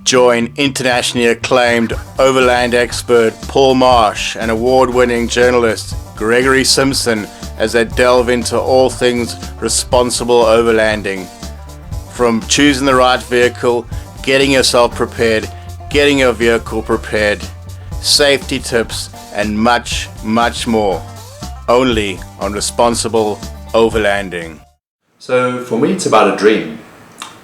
Join internationally acclaimed overland expert Paul Marsh and award-winning journalist Gregory Simpson as they delve into all things responsible overlanding. From choosing the right vehicle, getting yourself prepared, getting your vehicle prepared, safety tips, and much, much more. Only on Responsible Overlanding. So for me it's about a dream,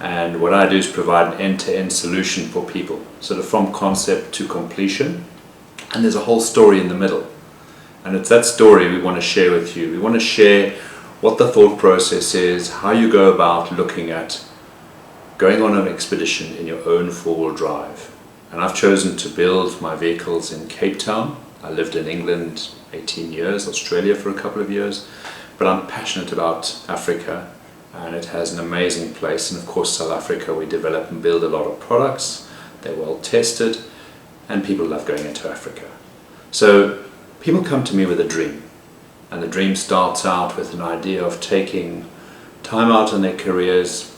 and what I do is provide an end-to-end solution for people, sort of from concept to completion, and there's a whole story in the middle, and it's that story we want to share with you. We want to share what the thought process is, how you go about looking at going on an expedition in your own four-wheel drive. And I've chosen to build my vehicles in Cape Town. I lived in England 18 years, Australia for a couple of years, but I'm passionate about Africa, and it has an amazing place. And of course South Africa, we develop and build a lot of products. They're well tested and people love going into Africa. So people come to me with a dream, and the dream starts out with an idea of taking time out in their careers,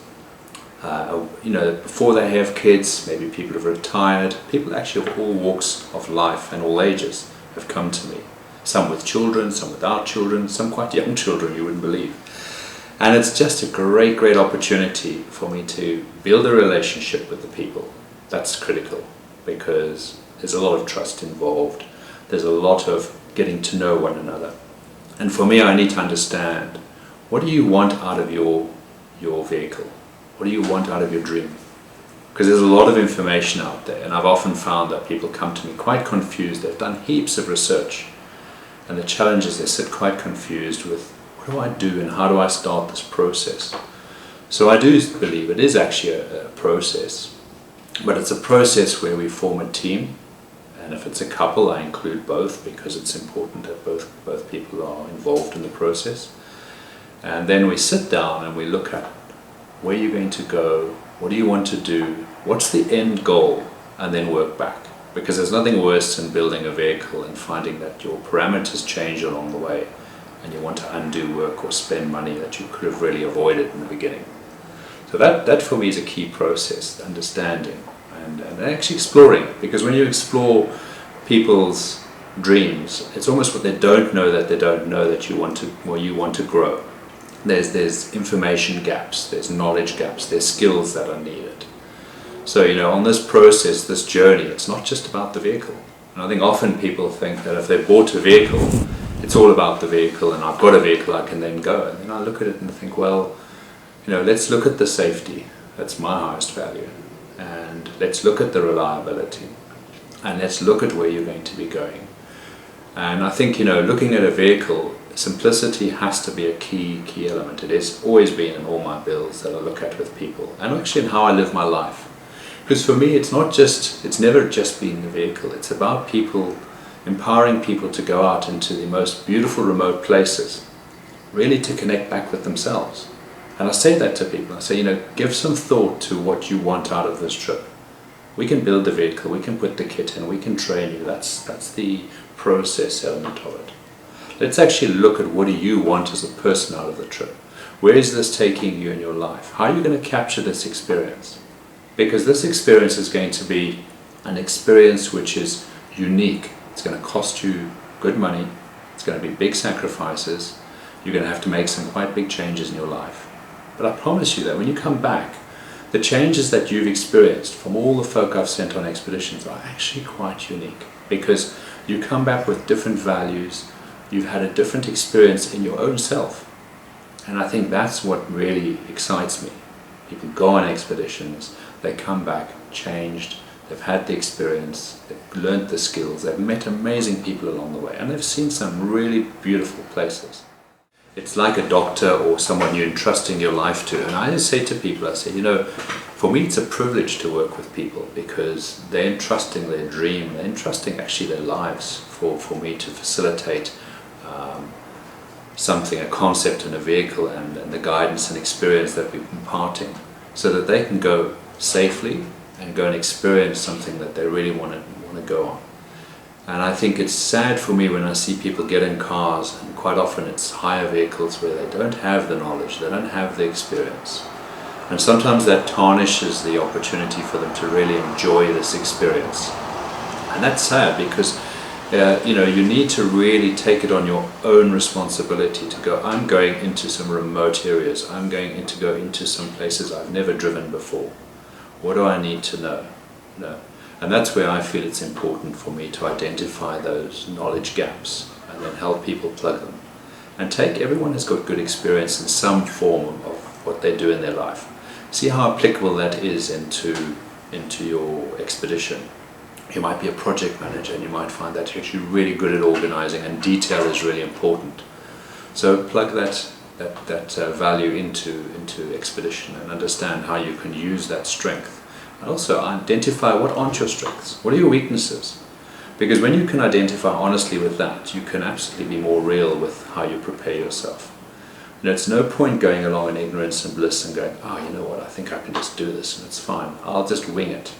before they have kids. Maybe people have retired, people actually of all walks of life and all ages have come to me. Some with children, some without children, some quite young children, you wouldn't believe. And it's just a great opportunity for me to build a relationship with the people. That's critical, because there's a lot of trust involved. There's a lot of getting to know one another. And for me, I need to understand, what do you want out of your vehicle? What do you want out of your dream? Because there's a lot of information out there, and I've often found that people come to me quite confused. They've done heaps of research, and the challenge is they sit quite confused with, what do I do and how do I start this process? So I do believe it is actually a process, but it's a process where we form a team, and if it's a couple, I include both, because it's important that both people are involved in the process. And then we sit down and we look at, where you're going to go, what do you want to do, what's the end goal, and then work back. Because there's nothing worse than building a vehicle and finding that your parameters change along the way, and you want to undo work or spend money that you could have really avoided in the beginning. So that for me is a key process, understanding and actually exploring, because when you explore people's dreams, it's almost what they don't know that you want to grow. There's information gaps, there's knowledge gaps, there's skills that are needed. So, on this process, this journey, it's not just about the vehicle. And I think often people think that if they bought a vehicle, it's all about the vehicle, and I've got a vehicle, I can then go. And then I look at it and think, well, let's look at the safety. That's my highest value. And let's look at the reliability. And let's look at where you're going to be going. And I think, looking at a vehicle, simplicity has to be a key element. It has always been in all my builds that I look at with people, and actually in how I live my life. Because for me, it's never just been the vehicle. It's about people, empowering people to go out into the most beautiful remote places, really to connect back with themselves. And I say that to people. I say, give some thought to what you want out of this trip. We can build the vehicle, we can put the kit in, we can train you. That's the process element of it. Let's actually look at, what do you want as a person out of the trip? Where is this taking you in your life? How are you going to capture this experience? Because this experience is going to be an experience which is unique. It's going to cost you good money. It's going to be big sacrifices. You're going to have to make some quite big changes in your life. But I promise you that when you come back, the changes that you've experienced from all the folk I've sent on expeditions are actually quite unique, because you come back with different values. You've had a different experience in your own self. And I think that's what really excites me. People go on expeditions, they come back changed, they've had the experience, they've learned the skills, they've met amazing people along the way, and they've seen some really beautiful places. It's like a doctor or someone you're entrusting your life to. And I just say to people, for me it's a privilege to work with people, because they're entrusting their dream, they're entrusting actually their lives for me to facilitate something, a concept in a vehicle, and the guidance and experience that we're imparting, so that they can go safely and go and experience something that they really want to go on. And I think it's sad for me when I see people get in cars, and quite often it's higher vehicles where they don't have the knowledge, they don't have the experience. And sometimes that tarnishes the opportunity for them to really enjoy this experience. And that's sad because you need to really take it on your own responsibility to go, I'm going into some remote areas, I'm going to go into some places I've never driven before. What do I need to know? And that's where I feel it's important for me to identify those knowledge gaps and then help people plug them. And everyone has got good experience in some form of what they do in their life. See how applicable that is into your expedition. You might be a project manager and you might find that you're actually really good at organizing, and detail is really important. So plug that value into expedition and understand how you can use that strength. And also identify what aren't your strengths. What are your weaknesses? Because when you can identify honestly with that, you can absolutely be more real with how you prepare yourself. It's no point going along in ignorance and bliss and going, you know what, I think I can just do this and it's fine. I'll just wing it.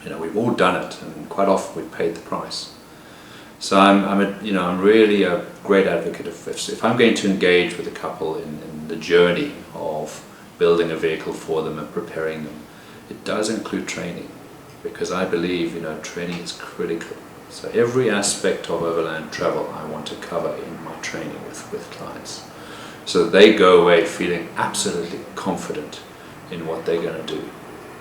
We've all done it, and quite often we've paid the price. So I'm really a great advocate of if I'm going to engage with a couple in the journey of building a vehicle for them and preparing them, it does include training, because I believe training is critical. So every aspect of overland travel I want to cover in my training with clients, so that they go away feeling absolutely confident in what they're going to do.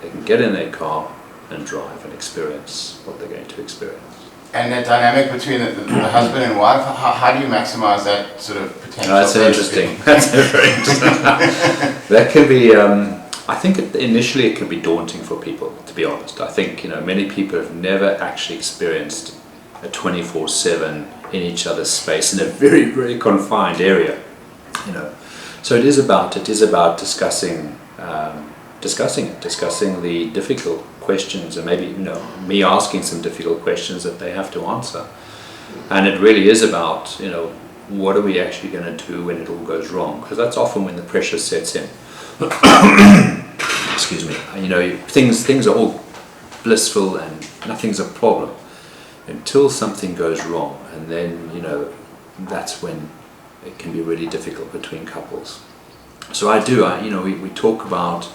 They can get in their car and drive and experience what they're going to experience. And that dynamic between the husband and wife, how do you maximize that sort of potential? That's interesting. That's very interesting. That can be, I think initially it can be daunting for people, to be honest. I think many people have never actually experienced a 24/7 in each other's space in a very, very confined area. So it is about discussing the difficult questions, and maybe me asking some difficult questions that they have to answer. And it really is about what are we actually going to do when it all goes wrong, because that's often when the pressure sets in. Excuse me. Things are all blissful and nothing's a problem until something goes wrong, and then that's when it can be really difficult between couples. So we talk about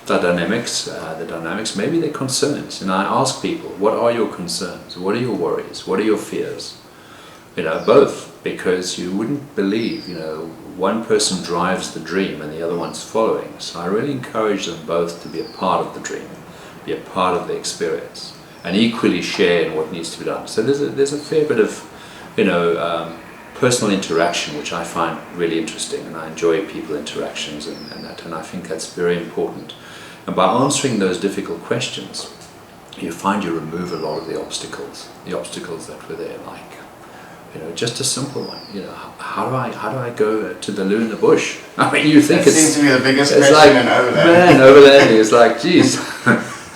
the dynamics, maybe their concerns, and I ask people, what are your concerns? What are your worries? What are your fears? Both, because you wouldn't believe, one person drives the dream and the other one's following. So I really encourage them both to be a part of the dream, be a part of the experience, and equally share in what needs to be done. So there's a fair bit of, personal interaction, which I find really interesting, and I enjoy people interactions and I think that's very important. And by answering those difficult questions, you find you remove a lot of the obstacles that were there, like just a simple one. How do I go to the loo in the bush? I mean, you think it seems to be the biggest question like, in overlanding. Man, overlanding is like, geez.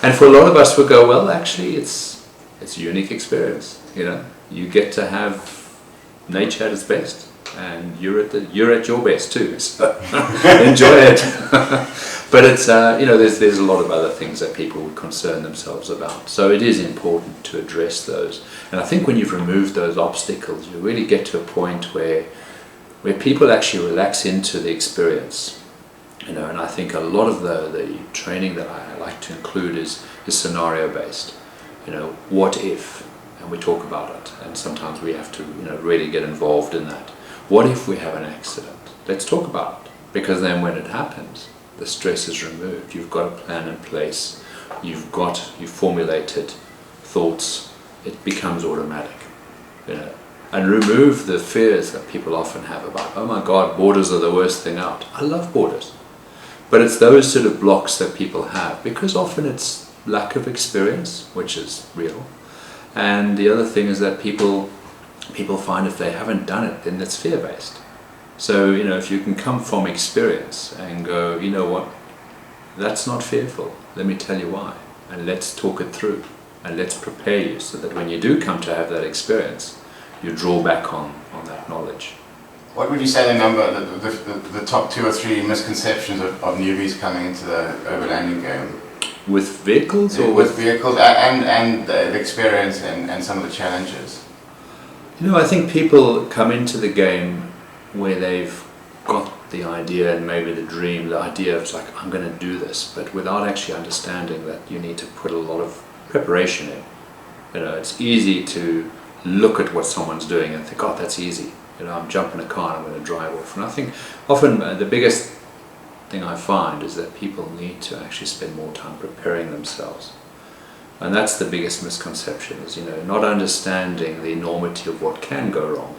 And for a lot of us, we'll go, well, actually, it's a unique experience. You get to have nature at its best, and you're at your best too. So enjoy it. But it's there's a lot of other things that people would concern themselves about. So it is important to address those. And I think when you've removed those obstacles, you really get to a point where people actually relax into the experience. And I think a lot of the training that I like to include is scenario based. What if? And we talk about it, and sometimes we have to really get involved in that. What if we have an accident? Let's talk about it, because then when it happens, the stress is removed. You've got a plan in place, you've formulated thoughts, it becomes automatic. And remove the fears that people often have about, oh my God, borders are the worst thing out. I love borders, but it's those sort of blocks that people have, because often it's lack of experience, which is real. And the other thing is that people find if they haven't done it, then it's fear-based. So, if you can come from experience and go, you know what, that's not fearful, let me tell you why, and let's talk it through, and let's prepare you so that when you do come to have that experience, you draw back on that knowledge. What would you say the top 2 or 3 misconceptions of newbies coming into the overlanding game? With vehicles, or with vehicles and the experience and some of the challenges? I think people come into the game where they've got the idea and maybe the dream, the idea of like, I'm going to do this, but without actually understanding that you need to put a lot of preparation in. You know, it's easy to look at what someone's doing and think, oh, that's easy. You know, I'm jumping a car and I'm going to drive off. And I think often the biggest thing I find is that people need to actually spend more time preparing themselves. And that's the biggest misconception, is, you know, not understanding the enormity of what can go wrong.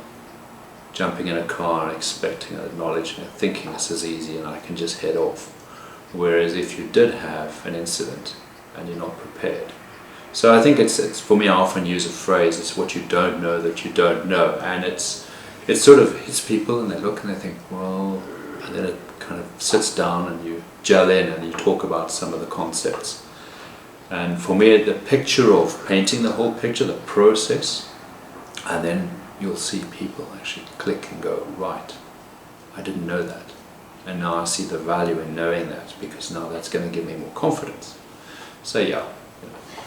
Jumping in a car and expecting knowledge and thinking this is easy and I can just head off. Whereas if you did have an incident and you're not prepared. So I think it's for me, I often use a phrase, it's what you don't know that you don't know. And it sort of hits people and they look and they think, well, and then it kind of sits down and you gel in and you talk about some of the concepts. And for me, the picture of painting the whole picture, the process, and then you'll see people actually click and go, right, I didn't know that. And now I see the value in knowing that, because now that's going to give me more confidence. So yeah.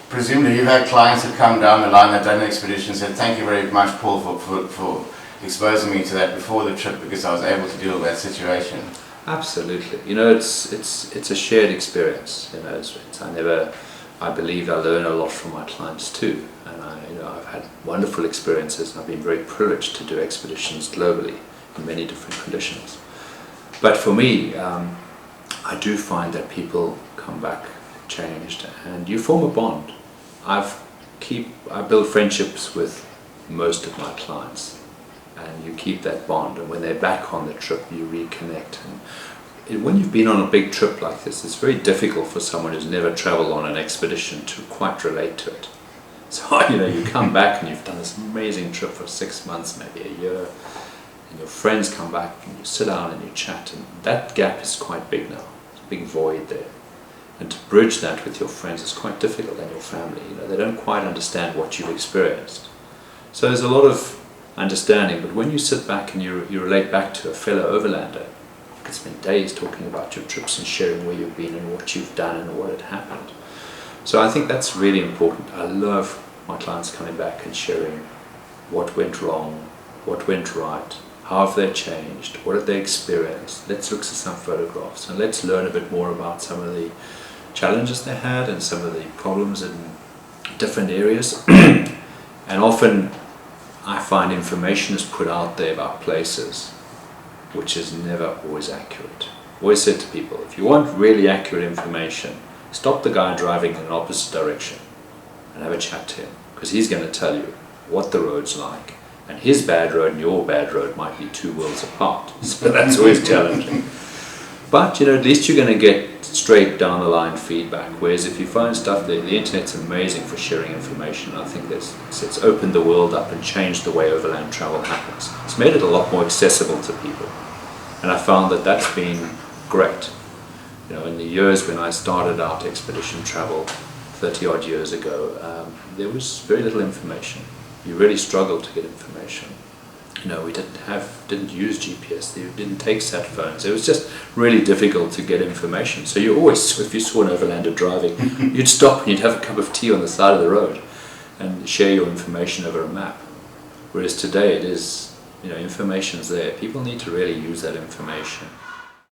Presumably you've had clients that come down the line that done an expedition and said, thank you very much, Paul, for exposing me to that before the trip, because I was able to deal with that situation. Absolutely. You know, it's a shared experience. You know, I believe I learn a lot from my clients too, and I've had wonderful experiences, and I've been very privileged to do expeditions globally in many different conditions. But for me, I do find that people come back changed, and you form a bond. I build friendships with most of my clients, and you keep that bond, and when they're back on the trip you reconnect. And when you've been on a big trip like this, it's very difficult for someone who's never traveled on an expedition to quite relate to it. So you come back and you've done this amazing trip for 6 months, maybe a year, and your friends come back and you sit down and you chat, and that gap is quite big now. There's a big void there. And to bridge that with your friends is quite difficult, and your family. They don't quite understand what you've experienced. So there's a lot of understanding, but when you sit back and you relate back to a fellow overlander, you can spend days talking about your trips and sharing where you've been and what you've done and what had happened. So I think that's really important. I love my clients coming back and sharing what went wrong, what went right, how have they changed, what have they experienced. Let's look at some photographs and let's learn a bit more about some of the challenges they had and some of the problems in different areas. And often I find information is put out there about places which is never always accurate. I always said to people, if you want really accurate information, stop the guy driving in an opposite direction and have a chat to him, because he's going to tell you what the road's like, and his bad road and your bad road might be 2 worlds apart. So that's always challenging. But at least you're going to get straight down the line feedback. Whereas if you find stuff, the internet's amazing for sharing information. I think it's opened the world up and changed the way overland travel happens. It's made it a lot more accessible to people, and I found that that's been great. In the years when I started out expedition travel 30 odd years ago, there was very little information. You really struggled to get information. We didn't use GPS, we didn't take sat phones. It was just really difficult to get information. So you always, if you saw an overlander driving, you'd stop and you'd have a cup of tea on the side of the road and share your information over a map. Whereas today it is, information's there. People need to really use that information.